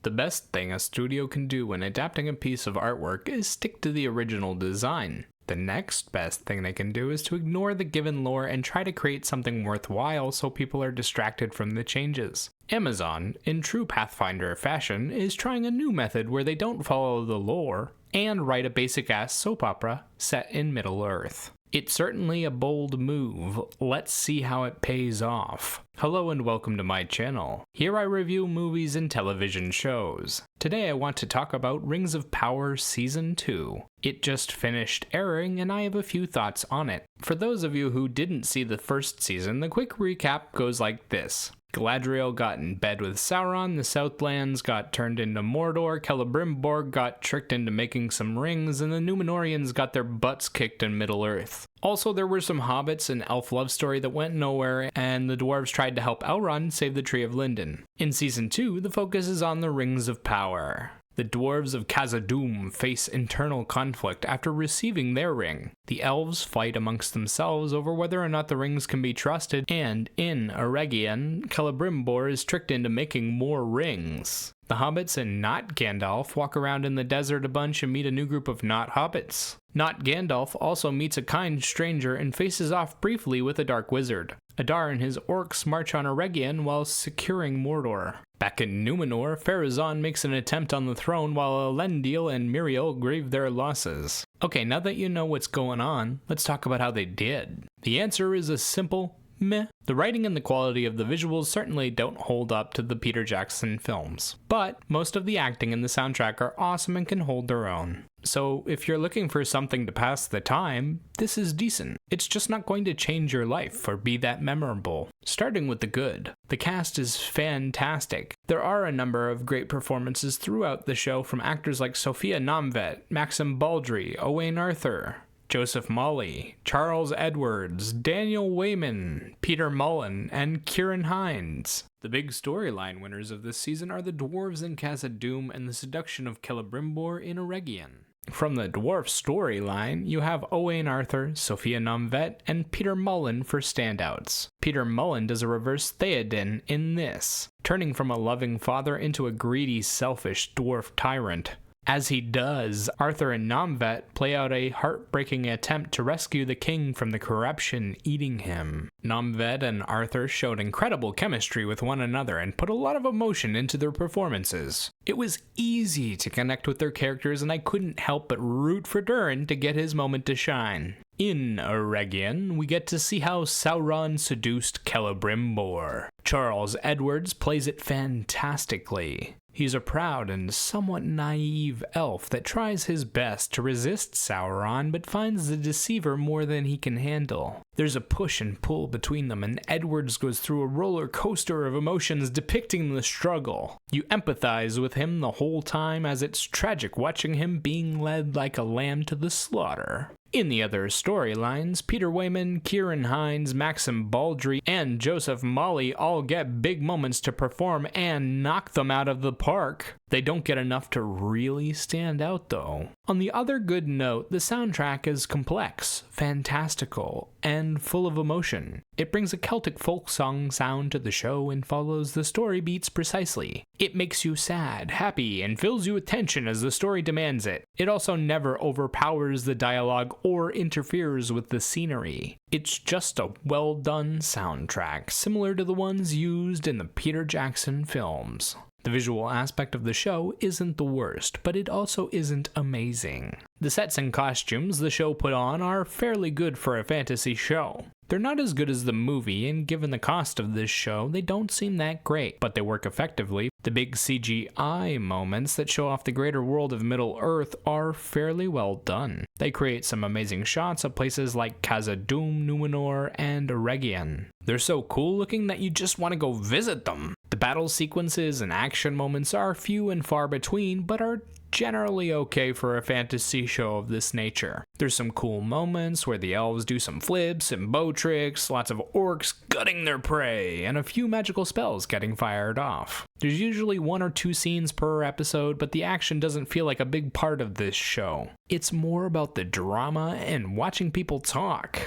The best thing a studio can do when adapting a piece of artwork is stick to the original design. The next best thing they can do is to ignore the given lore and try to create something worthwhile so people are distracted from the changes. Amazon, in true Pathfinder fashion, is trying a new method where they don't follow the lore and write a basic-ass soap opera set in Middle-earth. It's certainly a bold move. Let's see how it pays off. Hello and welcome to my channel. Here I review movies and television shows. Today I want to talk about Rings of Power Season 2. It just finished airing and I have a few thoughts on it. For those of you who didn't see the first season, the quick recap goes like this. Galadriel got in bed with Sauron, the Southlands got turned into Mordor, Celebrimbor got tricked into making some rings, and the Númenóreans got their butts kicked in Middle-earth. Also, there were some hobbits and elf love story that went nowhere, and the dwarves tried to help Elrond save the Tree of Linden. In Season 2, the focus is on the Rings of Power. The dwarves of Khazad-dûm face internal conflict after receiving their ring. The elves fight amongst themselves over whether or not the rings can be trusted, and in Eregion, Celebrimbor is tricked into making more rings. The hobbits and not Gandalf walk around in the desert a bunch and meet a new group of not hobbits. Not Gandalf also meets a kind stranger and faces off briefly with a dark wizard. Adar and his orcs march on Eregion while securing Mordor. Back in Númenor, Pharazôn makes an attempt on the throne while Elendil and Miriel grieve their losses. Okay, now that you know what's going on, let's talk about how they did. The answer is a simple meh. The writing and the quality of the visuals certainly don't hold up to the Peter Jackson films, but most of the acting and the soundtrack are awesome and can hold their own. So if you're looking for something to pass the time, this is decent. It's just not going to change your life or be that memorable. Starting with the good. The cast is fantastic. There are a number of great performances throughout the show from actors like Sophia Nomvet, Maxim Baldry, Owain Arthur, Joseph Mawley, Charles Edwards, Daniel Wayman, Peter Mullen, and Ciarán Hinds. The big storyline winners of this season are the dwarves in Khazad-dûm and the seduction of Celebrimbor in Eregion. From the dwarf storyline, you have Owain Arthur, Sophia Nomvet, and Peter Mullen for standouts. Peter Mullen does a reverse Theoden in this, turning from a loving father into a greedy, selfish dwarf tyrant. As he does, Arthur and Nomvet play out a heartbreaking attempt to rescue the king from the corruption eating him. Nomvet and Arthur showed incredible chemistry with one another and put a lot of emotion into their performances. It was easy to connect with their characters and I couldn't help but root for Durin to get his moment to shine. In Eregion, we get to see how Sauron seduced Celebrimbor. Charles Edwards plays it fantastically. He's a proud and somewhat naive elf that tries his best to resist Sauron but finds the deceiver more than he can handle. There's a push and pull between them and Edwards goes through a roller coaster of emotions depicting the struggle. You empathize with him the whole time as it's tragic watching him being led like a lamb to the slaughter. In the other storylines, Peter Wayman, Ciarán Hinds, Maxim Baldry, and Joseph Mawley all get big moments to perform and knock them out of the park. They don't get enough to really stand out though. On the other good note, the soundtrack is complex, fantastical, and full of emotion. It brings a Celtic folk song sound to the show and follows the story beats precisely. It makes you sad, happy, and fills you with tension as the story demands it. It also never overpowers the dialogue or interferes with the scenery. It's just a well-done soundtrack, similar to the ones used in the Peter Jackson films. The visual aspect of the show isn't the worst, but it also isn't amazing. The sets and costumes the show put on are fairly good for a fantasy show. They're not as good as the movie, and given the cost of this show, they don't seem that great, but they work effectively. The big CGI moments that show off the greater world of Middle-earth are fairly well done. They create some amazing shots of places like Khazad-dûm, Númenor, and Eregion. They're so cool looking that you just want to go visit them. The battle sequences and action moments are few and far between, but are generally okay for a fantasy show of this nature. There's some cool moments where the elves do some flips and bow tricks, lots of orcs gutting their prey, and a few magical spells getting fired off. There's usually 1 or 2 scenes per episode, but the action doesn't feel like a big part of this show. It's more about the drama and watching people talk.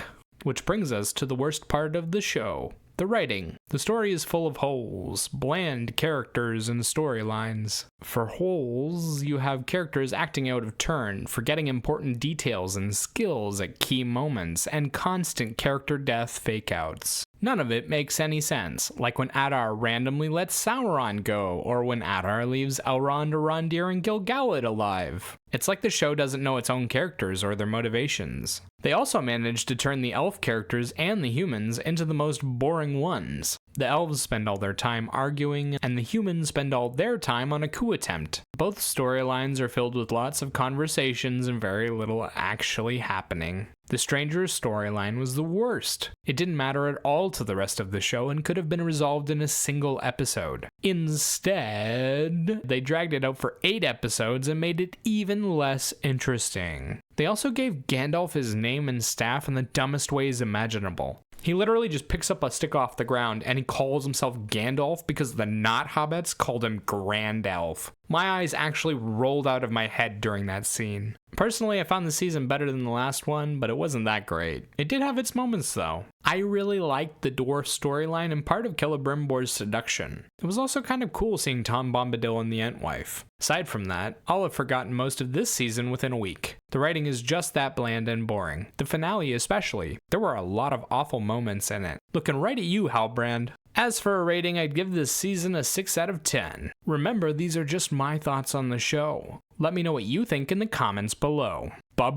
Which brings us to the worst part of the show. The writing. The story is full of holes, bland characters and storylines. For holes, you have characters acting out of turn, forgetting important details and skills at key moments, and constant character death fakeouts. None of it makes any sense, like when Adar randomly lets Sauron go, or when Adar leaves Elrond, Arondir, and Gil-galad alive. It's like the show doesn't know its own characters or their motivations. They also managed to turn the elf characters and the humans into the most boring ones. The elves spend all their time arguing, and the humans spend all their time on a coup attempt. Both storylines are filled with lots of conversations and very little actually happening. The Stranger's storyline was the worst. It didn't matter at all to the rest of the show and could have been resolved in a single episode. Instead, they dragged it out for 8 episodes and made it even less interesting. They also gave Gandalf his name and staff in the dumbest ways imaginable. He literally just picks up a stick off the ground and he calls himself Gandalf because the not hobbits called him Grand Elf. My eyes actually rolled out of my head during that scene. Personally, I found the season better than the last one, but it wasn't that great. It did have its moments though. I really liked the dwarf storyline and part of Celebrimbor's seduction. It was also kind of cool seeing Tom Bombadil and the Ent wife. Aside from that, I'll have forgotten most of this season within a week. The writing is just that bland and boring. The finale especially. There were a lot of awful moments in it. Looking right at you, Halbrand. As for a rating, I'd give this season a 6 out of 10. Remember, these are just my thoughts on the show. Let me know what you think in the comments below. Bye-bye!